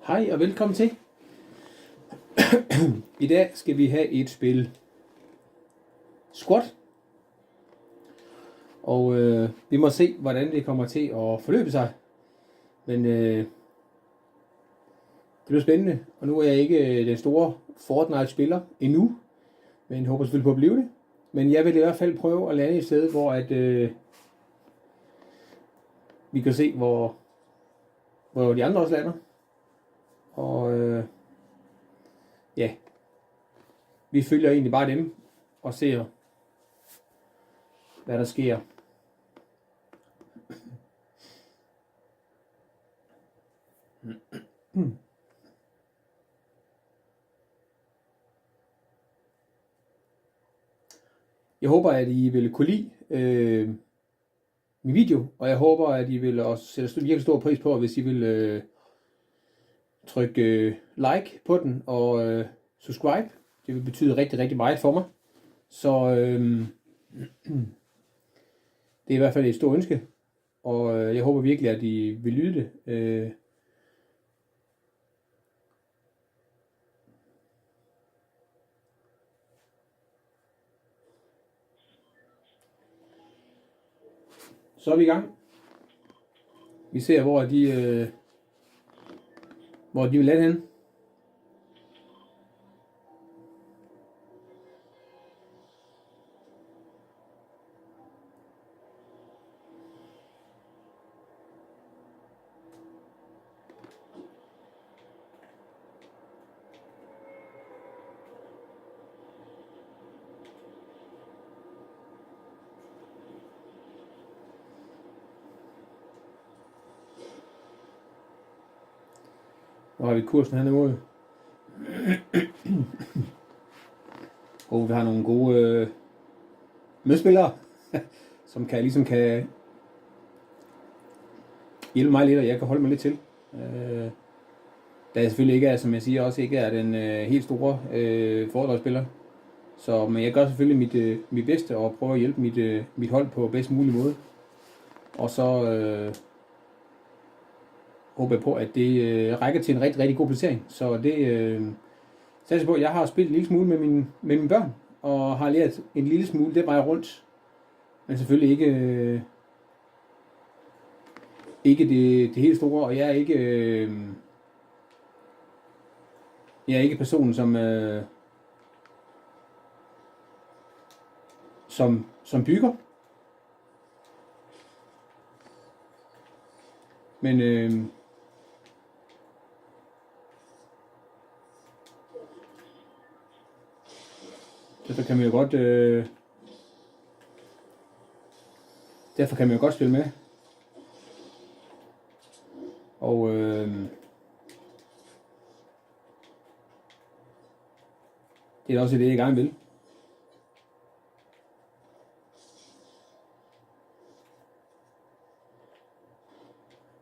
Hej og velkommen til. I dag skal vi have et spil squat. Og vi må se, hvordan det kommer til at forløbe sig. Men det bliver spændende. Og nu er jeg ikke den store Fortnite-spiller endnu. Men håber selvfølgelig på at blive det. Men jeg vil i hvert fald prøve at lande et sted, hvor at, vi kan se, hvor de andre også lander. Og ja, vi følger egentlig bare dem og ser, hvad der sker. Jeg håber, at I vil kunne lide min video, og jeg håber, at I vil også sætte virkelig stor pris på, hvis I vil trykke like på den og subscribe. Det vil betyde rigtig, rigtig meget for mig. Så det er i hvert fald et stort ønske, og jeg håber virkelig, at I vil lytte det. Så er vi i gang. Vi ser, hvor de vil lande hen. Nu har vi kursen hernede. Og vi har nogle gode medspillere, som kan hjælpe mig lidt, og jeg kan holde mig lidt til. Da jeg selvfølgelig ikke er, som jeg siger, også ikke er den helt store foredragsspiller. Men jeg gør selvfølgelig mit bedste og prøver at hjælpe mit hold på bedst mulig måde. Og så håber jeg på, at det rækker til en rigtig, rigtig god placering. Så det satser på, at jeg har spillet en lille smule med mine børn, og har lært en lille smule det vej rundt. Men selvfølgelig ikke det helt store, og jeg er ikke personen, som bygger. Men derfor kan man jo godt spille med. Og det er også det, jeg gerne vil.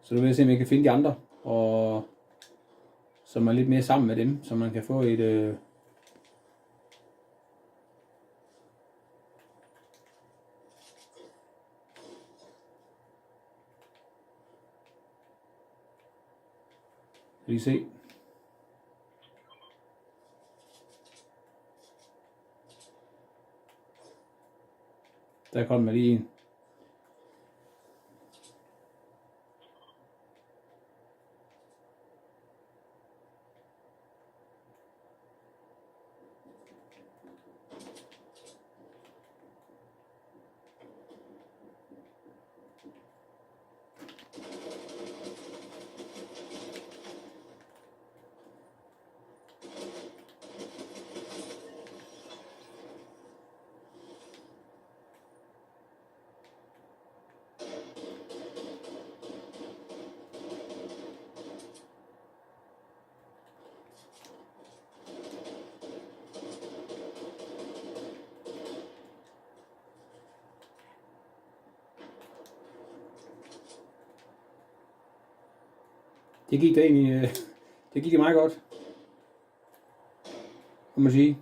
Så nu vil jeg se, om jeg kan finde de andre, og som er lidt mere sammen med dem, så man kan få et lige se. Der kom lige en. Det gik da egentlig, det gik meget godt, må man sige.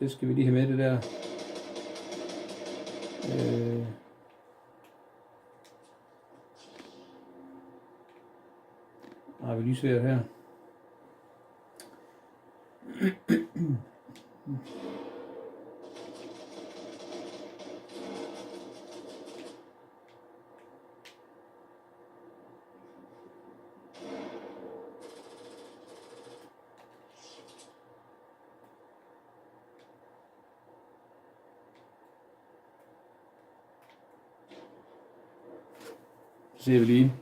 Det skal vi lige have med, det der. Har vi lysvejr her. Så ser vi lige.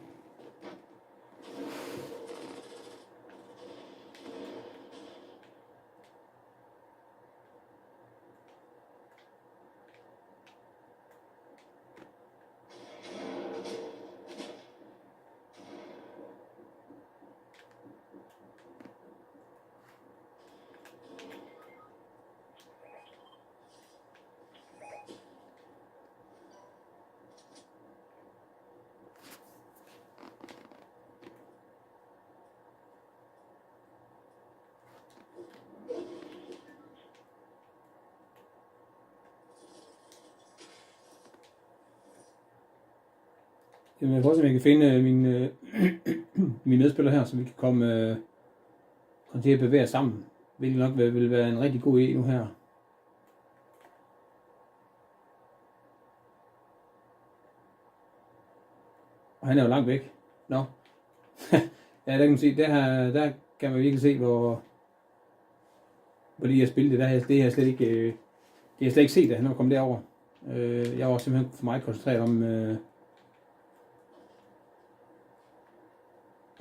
Jeg prøver, om jeg kan finde mine medspillere her, så vi kan komme til at bevæge os sammen. Hvilket nok vil være en rigtig god idé nu her. Og han er jo langt væk. Nå. Ja, der kan man se, der kan man virkelig se, hvor lige jeg spillede det. Det har jeg slet ikke set, da han var kommet derover. Jeg var simpelthen for meget koncentreret om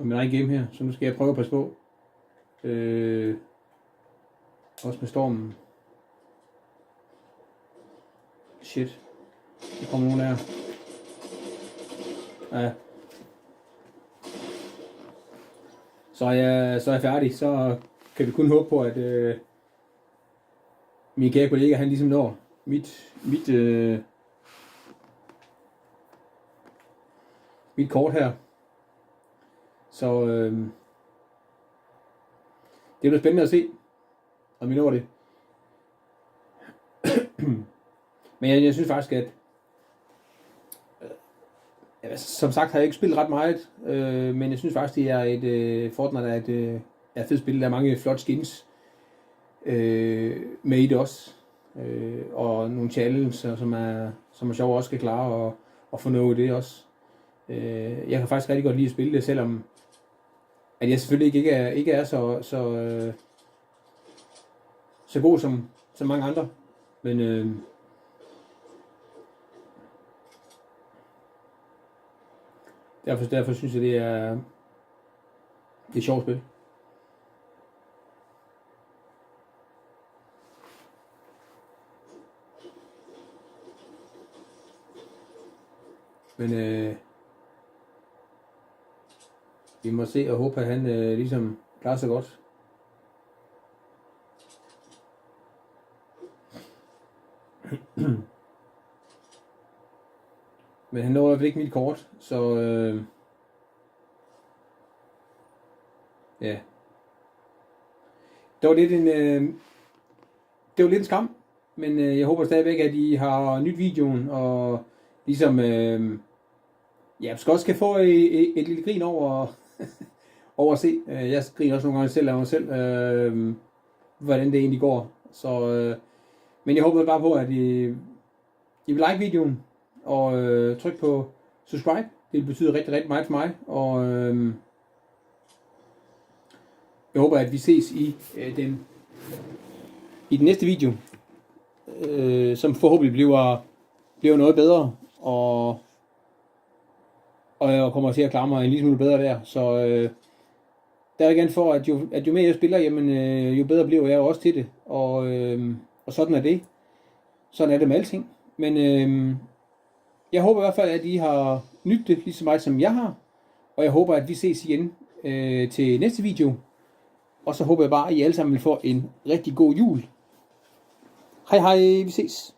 min egen game her, så nu skal jeg prøve at passe på. Også med stormen. Shit. Der kommer nogen der. Ja. Så er jeg færdig. Så kan vi kun håbe på, at min kære kollega, han ligesom når mit kort her. Så det bliver spændende at se, om vi når det. Men jeg synes faktisk, at som sagt har jeg ikke spillet ret meget, men jeg synes faktisk, det er et Fortnite er et fedt spil. Der er mange flotte skins med i det også. Og nogle challenges, som er sjove også skal klare og få noget af det også. Jeg kan faktisk rigtig godt lide at spille det, selvom at jeg selvfølgelig ikke er så god som mange andre. Men derfor synes jeg, det er et sjovt spil. Men vi må se og håbe, at han ligesom klarer sig godt. Men han når i hvert fald ikke mit kort, så ja. Det var lidt en skam, men jeg håber stadigvæk, at I har nyt videoen, og ligesom skal også kan få et lille grin over at se. Jeg griner også nogle gange selv af mig selv, hvordan det egentlig går. Så, men jeg håber bare på, at I vil like videoen, og tryk på subscribe. Det betyder rigtig, rigtig meget for mig, og jeg håber, at vi ses i den næste video, som forhåbentlig bliver noget bedre, og jeg kommer til at klare mig en lille smule bedre der. Så der er igen for, at jo mere jeg spiller, jamen, jo bedre bliver jeg også til det, og sådan er det. Sådan er det med alting. Men jeg håber i hvert fald, at I har nydt det lige så meget, som jeg har, og jeg håber, at vi ses igen til næste video. Og så håber jeg bare, at I alle sammen vil få en rigtig god jul. Hej hej, vi ses.